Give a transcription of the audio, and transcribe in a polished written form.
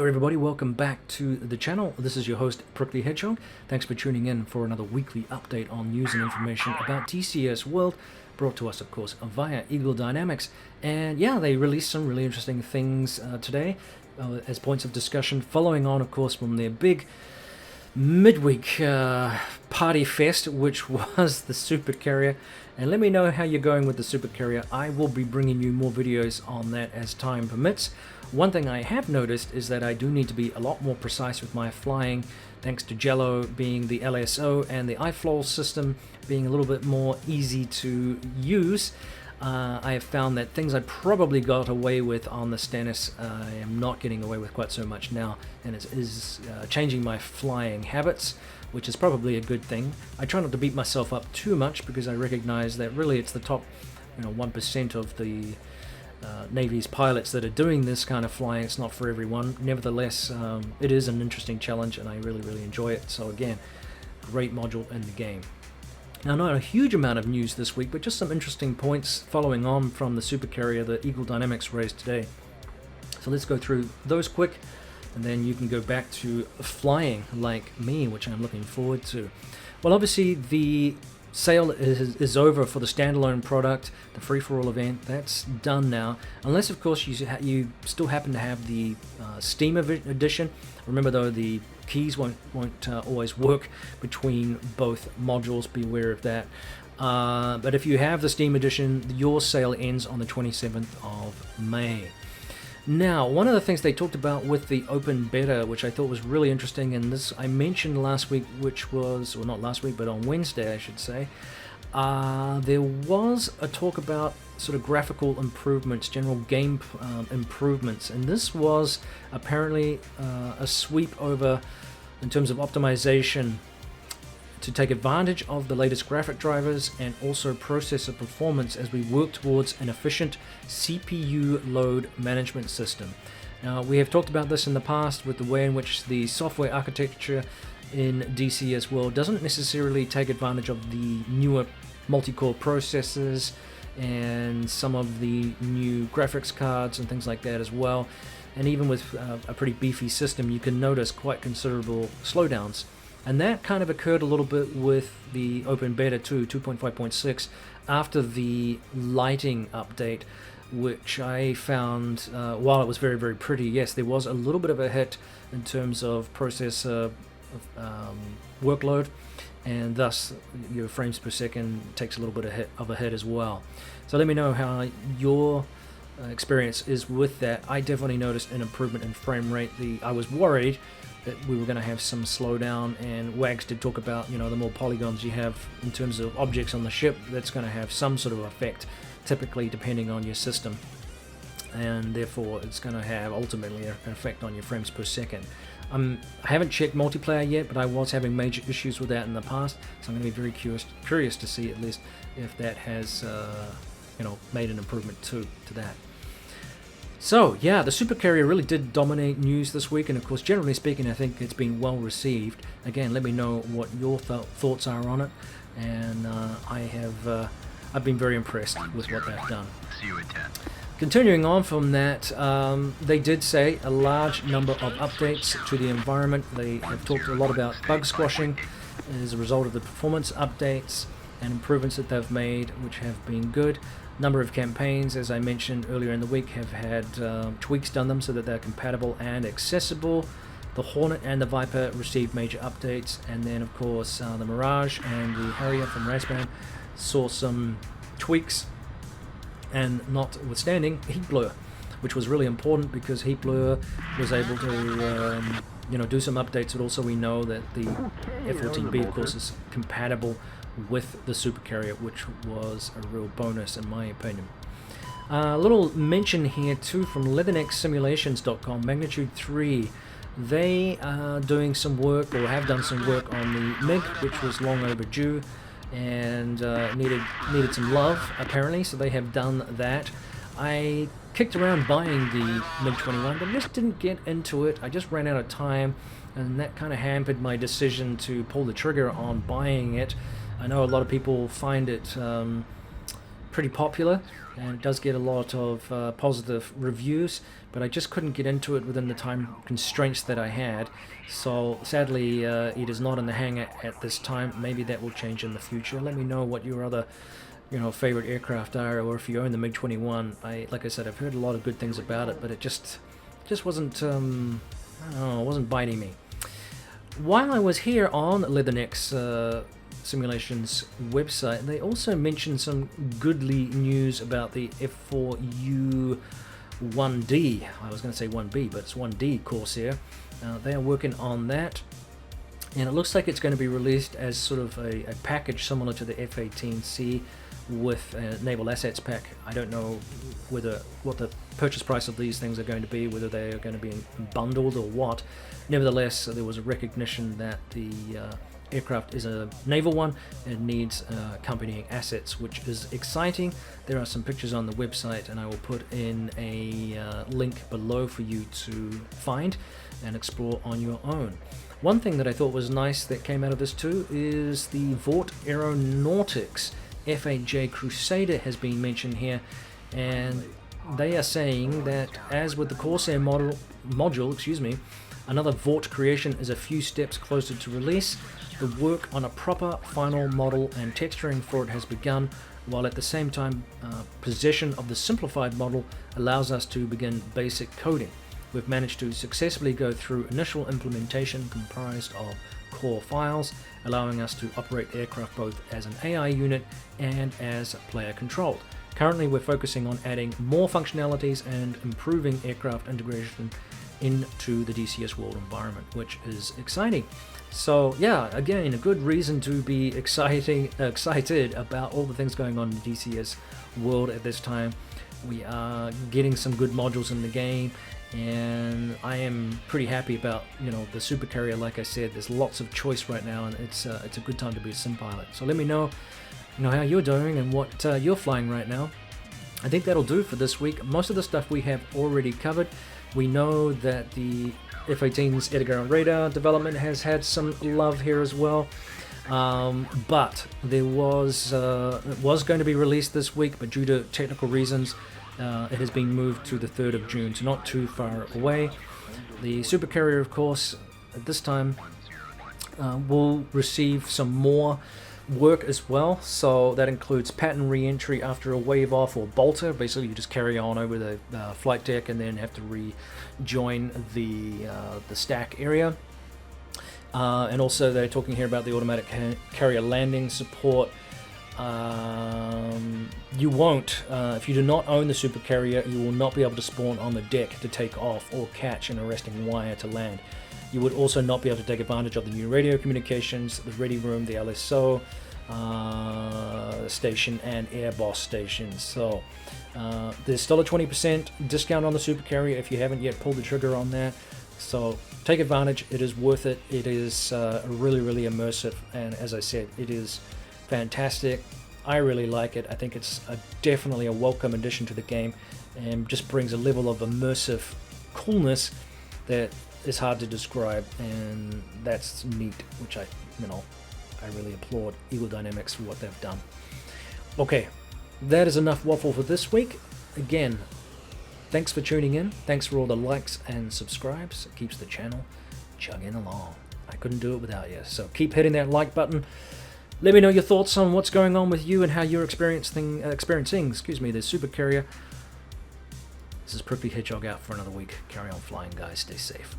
everybody, welcome back to the channel. This is your host, Prickly Hedgehog. Thanks for tuning in for another weekly update on news and information about DCS World, brought to us, of course, via Eagle Dynamics. And yeah, they released some really interesting things today as points of discussion, following on, of course, from their big midweek party fest, which was the Super Carrier. And let me know how you're going with the Super Carrier. I will be bringing you more videos on that as time permits. One thing I have noticed is that I do need to be a lot more precise with my flying, thanks to Jello being the LSO and the iFlow system being a little bit more easy to use. I have found that things I probably got away with on the Stennis, I am not getting away with quite so much now, and it is changing my flying habits, which is probably a good thing. I try not to beat myself up too much because I recognize that really it's the top 1% of the Navy's pilots that are doing this kind of flying. It's not for everyone. Nevertheless, it is an interesting challenge and I really enjoy it. So again, great module in the game. Now, not a huge amount of news this week, but just some interesting points following on from the Super Carrier that Eagle Dynamics raised today. So let's go through those quick, and then you can go back to flying like me, which I'm looking forward to. Well, obviously the sale is over for the standalone product, the free-for-all event. That's done now, unless of course you still happen to have the Steam edition. Remember though, the keys won't always work between both modules. Be aware of that. But if you have the Steam edition, your sale ends on the 27th of May. Now, one of the things they talked about with the open beta, which I thought was really interesting, and this I mentioned last week, which was, or not last week, but on Wednesday, I should say, there was a talk about sort of graphical improvements, general game improvements, and this was apparently a sweep over in terms of optimization to take advantage of the latest graphic drivers and also processor performance as we work towards an efficient CPU load management system. Now, we have talked about this in the past with the way in which the software architecture in DCS World doesn't necessarily take advantage of the newer multi-core processors and some of the new graphics cards and things like that as well. And even with a pretty beefy system, you can notice quite considerable slowdowns. And that kind of occurred a little bit with the Open Beta 2.5.6 after the lighting update, which I found, while it was very pretty, yes, there was a little bit of a hit in terms of processor workload, and thus your frames per second takes a little bit of a hit as well. So let me know how your experience is with that. I definitely noticed an improvement in frame rate. I was worried that we were going to have some slowdown, and Wags did talk about, the more polygons you have in terms of objects on the ship, that's going to have some sort of effect, typically depending on your system, and therefore it's going to have ultimately an effect on your frames per second. I haven't checked multiplayer yet, but I was having major issues with that in the past, so I'm going to be very curious to see at least if that has made an improvement to that. So yeah, the Super Carrier really did dominate news this week, and of course, generally speaking, I think it's been well received. Again, let me know what your thoughts are on it, and I've been very impressed with what they've done. Continuing on from that, they did say a large number of updates to the environment. They have talked a lot about bug squashing as a result of the performance updates and improvements that they've made, which have been good. Number of campaigns, as I mentioned earlier in the week, have had tweaks done them so that they're compatible and accessible. The Hornet and the Viper received major updates, and then of course the Mirage and the Harrier from Razban saw some tweaks, and notwithstanding heat blur, which was really important because heat blur was able to do some updates, but also we know that the F-14B of course is compatible with the Super Carrier, which was a real bonus in my opinion. A little mention here too from LeatherneckSimulations.com, Magnitude 3. They are doing some work, or have done some work, on the MiG, which was long overdue and needed some love apparently, so they have done that. I kicked around buying the MiG-21, but just didn't get into it. I just ran out of time, and that kind of hampered my decision to pull the trigger on buying it. I know a lot of people find it pretty popular, and it does get a lot of positive reviews, but I just couldn't get into it within the time constraints that I had. So sadly, it is not in the hangar at this time. Maybe that will change in the future. Let me know what your other favorite aircraft are, or if you own the MiG-21. Like I said, I've heard a lot of good things about it, but it just wasn't I don't know, it wasn't biting me. While I was here on Leatherneck's Simulations website, they also mentioned some goodly news about the F4U-1D. I was going to say 1B, but it's 1D Corsair. They are working on that, and it looks like it's going to be released as sort of a package similar to the F-18C with a Naval Assets Pack. I don't know what the purchase price of these things are going to be, whether they are going to be bundled or what. Nevertheless, there was a recognition that the aircraft is a naval one and needs accompanying assets, which is exciting. There are some pictures on the website, and I will put in a link below for you to find and explore on your own. One thing that I thought was nice that came out of this too is the Vaught Aeronautics F8J Crusader has been mentioned here, and they are saying that as with the Corsair module, another Vaught creation is a few steps closer to release. The work on a proper final model and texturing for it has begun, while at the same time possession of the simplified model allows us to begin basic coding. We've managed to successfully go through initial implementation comprised of core files, allowing us to operate the aircraft both as an AI unit and as player controlled. Currently we're focusing on adding more functionalities and improving aircraft integration into the DCS world environment, which is exciting. So yeah, again, a good reason to be excited about all the things going on in the DCS world at this time. We are getting some good modules in the game, and I am pretty happy about the super carrier. Like I said, there's lots of choice right now, and it's a good time to be a sim pilot. So let me know how you're doing and what you're flying right now. I think that'll do for this week. Most of the stuff we have already covered. We know that the F-18's air-to-ground radar development has had some love here as well, but there was it was going to be released this week, but due to technical reasons, it has been moved to the 3rd of June, so not too far away. The supercarrier, of course, at this time will receive some more work as well, so that includes pattern re-entry after a wave off or bolter. Basically you just carry on over the flight deck and then have to rejoin the stack area, and also they're talking here about the automatic carrier landing support. You won't, if you do not own the supercarrier, you will not be able to spawn on the deck to take off or catch an arresting wire to land. You would also not be able to take advantage of the new radio communications, the ready room, the LSO station, and air boss stations. So there's still a 20% discount on the supercarrier if you haven't yet pulled the trigger on that. So take advantage. It is worth it. It is really, really immersive, and as I said, it is fantastic. I really like it. I think it's definitely a welcome addition to the game, and just brings a level of immersive coolness that is hard to describe, and that's neat, which I really applaud Eagle Dynamics for what they've done. Okay, that is enough waffle for this week. Again, thanks for tuning in. Thanks for all the likes and subscribes. It keeps the channel chugging along. I couldn't do it without you, so keep hitting that like button. Let me know your thoughts on what's going on with you and how you're experiencing the super carrier. This is Prickly Hedgehog out for another week. Carry on flying, guys. Stay safe.